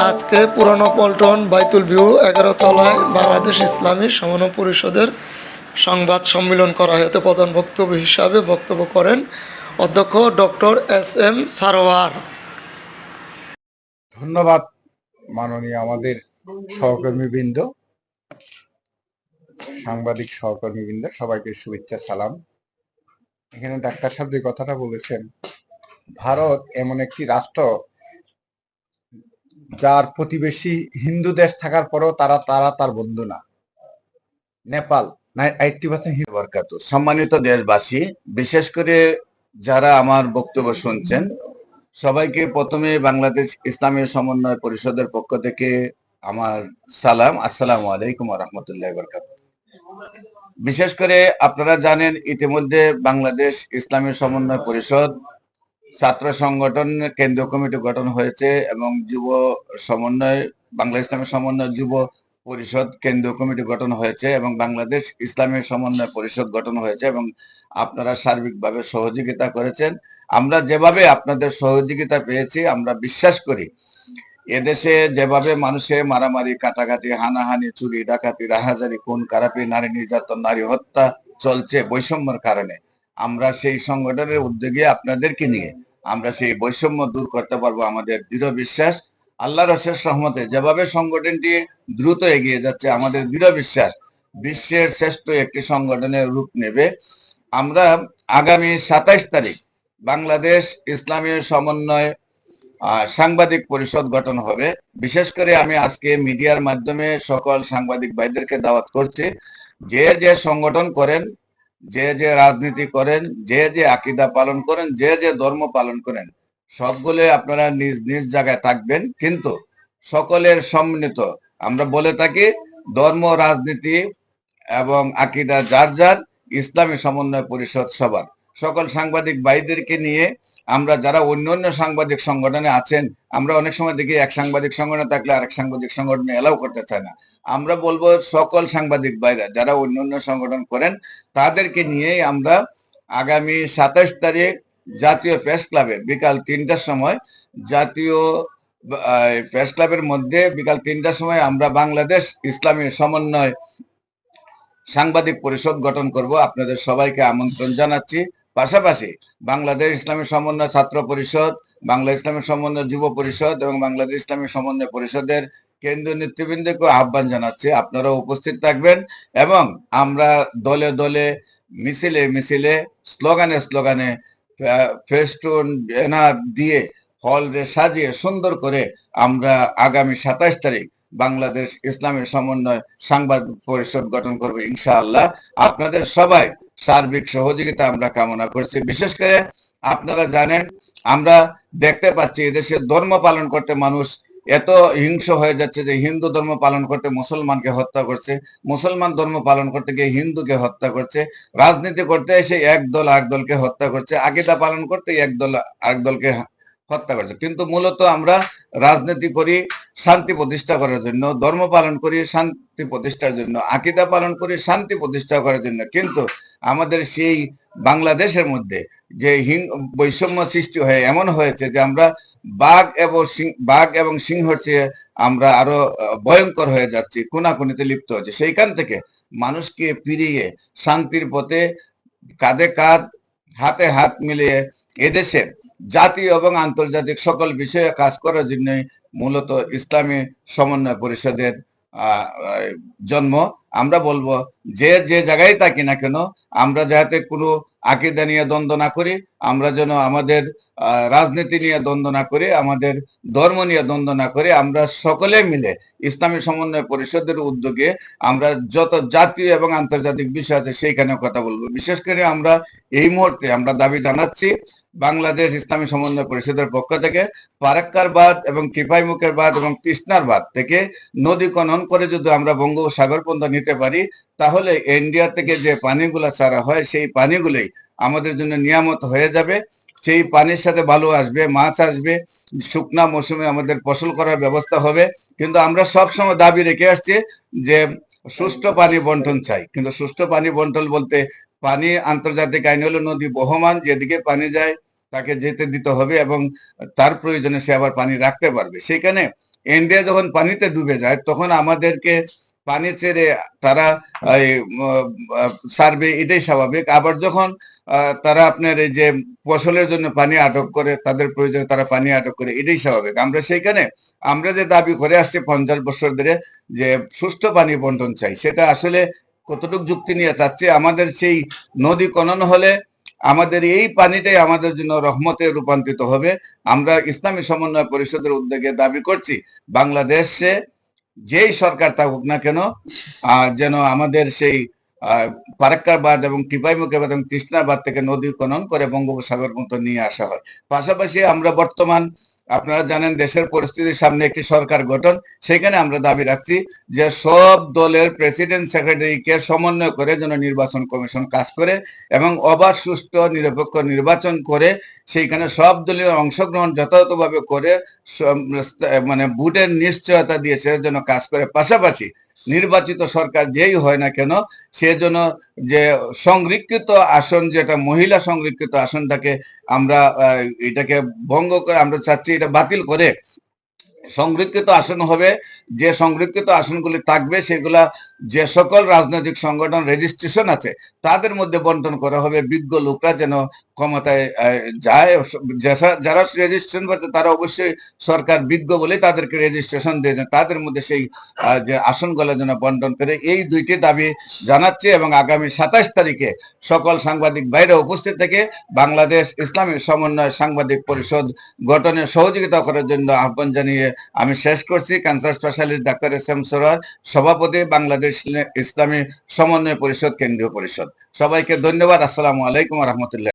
আজকে পুরানো পল্টন বাইতুল ভিউ 11 তলায় বাংলাদেশ ইসলামী সমন্বয় পরিষদের সংবাদ সম্মেলন করা হয়। এতে প্রধান বক্তব্য হিসাবে বক্তব্য করেন অধ্যক্ষ ডক্টর SM সারোয়ার। ধন্যবাদ মাননীয় আমাদের সহকর্মীবৃন্দ, সাংবাদিক সহকর্মীবৃন্দ, সবাইকে শুভেচ্ছা সালাম। এখানে ডাক্তার সাহেব যে কথাটা বলেছেন, ভারত এমন একটি রাষ্ট্র যার প্রতিবেশী হিন্দু দেশ থাকার পরেও তারা তার বন্ধু না। নেপাল 80% হিন্দু। সম্মানিত দেশবাসী, বিশেষ করে যারা আমার বক্তব্য শুনছেন, সবাইকে প্রথমে বাংলাদেশ ইসলামী সমন্বয় পরিষদের পক্ষ থেকে আমার সালাম, আসসালামু আলাইকুম ওয়া রাহমাতুল্লাহি ওয়া বারাকাতুহু। বিশেষ করে আপনারা জানেন ইতিমধ্যে বাংলাদেশ ইসলামী সমন্বয় পরিষদ ছাত্র সংগঠন কেন্দ্রীয় কমিটি গঠন হয়েছে এবং যুব সমন্বয় বাংলা ইসলামী সমন্বয় যুব পরিষদ কেন্দ্রীয় কমিটি গঠন হয়েছে এবং বাংলাদেশ ইসলামী সমন্বয় পরিষদ গঠন হয়েছে এবং আপনারা সার্বিকভাবে সহযোগিতা করেছেন। আমরা যেভাবে আপনাদের সহযোগিতা পেয়েছি, আমরা বিশ্বাস করি এদেশে যেভাবে মানুষের মারামারি, কাটাকাটি, হানাহানি, চুরি, ডাকাতি, রাহাজানি, খুন খারাপি, নারী নির্যাতন, নারী হত্যা চলছে বৈষম্যের কারণে, আমরা সেই সংগঠনের উদ্যোগে আপনাদেরকে নিয়ে আমরা সেই বৈষম্য দূর করতে পারবো। আমাদের দৃঢ় বিশ্বাস, আল্লাহর অশেষ রহমতে যেভাবে সংগঠনটি দ্রুত এগিয়ে যাচ্ছে, আমাদের দৃঢ় বিশ্বাস বিশ্বের শ্রেষ্ঠ একটি সংগঠনের রূপ নেবে। আমরা আগামী 27 তারিখ বাংলাদেশ ইসলামী সমন্বয় সাংবাদিক পরিষদ গঠন হবে। বিশেষ করে আমি আজকে মিডিয়ার মাধ্যমে সকল সাংবাদিক ভাইদেরকে দাওয়াত করছি, যে যে সংগঠন করেন, যে যে রাজনীতি করেন, যে যে আকীদা পালন করেন, যে যে ধর্ম পালন করেন, সবগুলো আপনারা নিজ নিজ জায়গায় থাকবেন, কিন্তু সকলের সম্মিলিত, আমরা বলে থাকি ধর্ম, রাজনীতি এবং আকীদা যার যার, ইসলামী সমন্বয় পরিষদ সবার। সকল সাংবাদিক ভাইদেরকে নিয়ে আমরা যারা অন্য অন্য সাংবাদিক সংগঠনে আছেন, আমরা অনেক সময় দেখি এক সাংবাদিক সংগঠনে থাকলে আরেক সাংবাদিক সংগঠনে এলাও করতে চায় না। আমরা বলবো সকল সাংবাদিক ভাইরা যারা অন্য অন্য সংগঠন করেন, তাদেরকে নিয়েই আমরা আগামী 27 তারিখ জাতীয় প্রেস ক্লাবে বিকাল 3টার সময়, জাতীয় প্রেস ক্লাবের মধ্যে বিকাল 3টার সময় আমরা বাংলাদেশ ইসলামী সমন্বয় সাংবাদিক পরিষদ গঠন করব। আপনাদের সবাইকে আমন্ত্রণ জানাচ্ছি। পাশাপাশি বাংলাদেশ ইসলামী সমন্বয় ছাত্র পরিষদ, বাংলা ইসলামী সমন্বয় যুব পরিষদ এবং বাংলাদেশ ইসলামী সমন্বয় পরিষদের কেন্দ্রীয় নেতৃবৃন্দকে আহ্বান জানাচ্ছি, আপনারা উপস্থিত থাকবেন এবং আমরা দলে দলে, মিছিলে মিছিলে, স্লোগানে স্লোগানে, ফেস্টুন, ব্যানার দিয়ে হলরে সাজিয়ে সুন্দর করে আমরা আগামী 27 তারিখ বাংলাদেশ ইসলামী সমন্বয় সাংবাদিক পরিষদ গঠন করবে ইনশাআল্লাহ। আপনাদের সবাই সার্বিক সহযোগিতা আমরা কামনা করছি। বিশেষ করে আপনারা জানেন, আমরা দেখতে পাচ্ছি এদেশে ধর্ম পালন করতে মানুষ এত হিংস্র হয়ে যাচ্ছে যে হিন্দু ধর্ম পালন করতে মুসলমানকে হত্যা করছে, মুসলমান ধর্ম পালন করতে গিয়ে হিন্দুকে হত্যা করছে, রাজনীতি করতে এসে এক দল আরেক দলকে হত্যা করছে, আকীদা পালন করতে এক দল আরেক দলকে হত্যা করছে। কিন্তু মূলত আমরা রাজনীতি করি শান্তি প্রতিষ্ঠা করার জন্য, ধর্ম পালন করি শান্তি প্রতিষ্ঠার জন্য, আকীদা পালন করি শান্তি প্রতিষ্ঠা করার জন্য। কিন্তু আমাদের সেই বাংলাদেশের মধ্যে যে বৈষম্য সৃষ্টি হয়ে এমন হয়েছে যে আমরা বাঘ এবং সিংহর চেয়ে আমরা আরো ভয়ঙ্কর হয়ে যাচ্ছি, খুনাখুনিতে লিপ্ত হচ্ছে। সেইখান থেকে মানুষকে ফিরিয়ে শান্তির পথে কাঁধে কাঁধ, হাতে হাত মিলিয়ে এদেশের জাতীয় এবং আন্তর্জাতিক সকল বিষয়ে কাজ করার জন্যই মূলত ইসলামী সমন্বয় পরিষদের জন্ম। আমরা বলবো যে যে জায়গায় থাকি না কেন, আমরা যাতে কোনো আকীদা নিয়ে দ্বন্দ্ব না করি, আমরা যেন আমাদের রাজনীতি নিয়ে দ্বন্দ্ব না করি, আমাদের ধর্ম নিয়ে দ্বন্দ্ব না করি, আমরা সকলে মিলে ইসলামী সমন্বয় পরিষদের উদ্যোগে আমরা যত জাতীয় এবং আন্তর্জাতিক বিষয় আছে সেইখানে কথা বলবো। বিশেষ করে আমরা এই মুহূর্তে আমরা দাবি জানাচ্ছি বাংলাদেশ ইসলামী সমন্বয় পরিষদের পক্ষ থেকে ফারাক্কার বাঁধ এবং টিপাইমুখের বাঁধ এবং তৃষ্ণার বাঁধ থেকে নদী খনন করে যদি আমরা বঙ্গোপসাগর পর্যন্ত নিতে পারি, তাহলে ইন্ডিয়া থেকে যে পানিগুলা ছাড়া হয় সেই পানিগুলোই আমাদের জন্য নিয়ামত হয়ে যাবে। সেই পানির সাথে বালু আসবে, মাছ আসবে, শুকনা মৌসুমে আমাদের ফসল করার ব্যবস্থা হবে। কিন্তু আমরা সবসময় দাবি রেখে আসছি যে সুষ্ঠু পানি বন্টন চাই। কিন্তু সুষ্ঠু পানি বন্টন বলতে পানি আন্তর্জাতিক আইন হলো নদী বহমান, যেদিকে পানি যায় তাকে যেতে দিতে হবে এবং তার প্রয়োজনে সে আবার পানি রাখতে পারবে। সেখানে ইন্ডিয়া যখন পানিতে ডুবে যায় তখন আমাদেরকে পানি ছেড়ে তারা সার্ভে, এটাই স্বাভাবিক। আবার যখন তারা আপনার এই যে ফসলের জন্য পানি আটক করে, তাদের প্রয়োজনে তারা পানি আটক করে, এটাই স্বাভাবিক। আমরা সেইখানে আমরা যে দাবি করে আসছি 50 বছর ধরে যে সুষ্ঠু পানি বন্টন চাই, সেটা আসলে কতটুকু যুক্তি নিয়ে চাচ্ছে। আমাদের সেই নদী খনন হলে আমাদের এই পানিটাই আমাদের জন্য রহমতে রূপান্তরিত হবে। আমরা ইসলামী সমন্বয় পরিষদের উদ্যোগে দাবি করছি, বাংলাদেশে যেই সরকার থাকুক না কেন, যেন আমাদের সেই ফারাক্কাবাদ এবং টিপাইমুখাবাদ এবং তৃষ্ণাবাদ থেকে নদী খনন করে বঙ্গোপসাগর মতো নিয়ে আসা হয়। পাশাপাশি আমরা বর্তমান, আপনারা জানেন, দেশের পরিস্থিতির সামনে একটি সরকার গঠন, সেখানে আমরা দাবি রাখছি যে সব দলের প্রেসিডেন্ট সেক্রেটারিকে সমন্বয় করে যেন নির্বাচন কমিশন কাজ করে এবং অবাধ, সুষ্ঠু, নিরপেক্ষ নির্বাচন করে সেইখানে সব দলীয় অংশগ্রহণ যথাযথভাবে করে মানে ভোটের নিশ্চয়তা দিয়ে সে যেন কাজ করে। পাশাপাশি নির্বাচিত সরকার যেই হয় না কেন, সে যেন যে সংরক্ষিত আসন, যেটা মহিলা সংরক্ষিত আসনটাকে আমরা এটাকে ভঙ্গ করে, আমরা চাচ্ছি এটা বাতিল করে সংরক্ষিত আসন হবে। যে সংরক্ষিত আসনগুলি থাকবে সেগুলা যে সকল রাজনৈতিক সংগঠন রেজিস্ট্রেশন আছে তাদের মধ্যে বন্টন করা হবে। বিজ্ঞ লোকরা যেন ক্ষমতায় যায়। যারা রেজিস্ট্রেশন করছে তারা অবশ্যই সরকার বিজ্ঞ বলে তাদেরকে রেজিস্ট্রেশন দিয়েছে, তাদের মধ্যে সেই যে আসনগুলো যেন বন্টন করে। এই দুইটি দাবি জানাচ্ছি এবং আগামী 27 তারিখে সকল সাংবাদিক বাইরে উপস্থিত থেকে বাংলাদেশ ইসলামী সমন্বয় সাংবাদিক পরিষদ গঠনে সহযোগিতা করার জন্য আহ্বান জানিয়ে আমি শেষ করছি। Cancer specialist doctor SM. Sarwar, সভাপতি, বাংলাদেশ ইসলামী সমন্বয় পরিষদ কেন্দ্রীয় পরিষদ। সবাইকে ধন্যবাদ। আসসালামু আলাইকুম ওয়া রাহমাতুল্লাহ।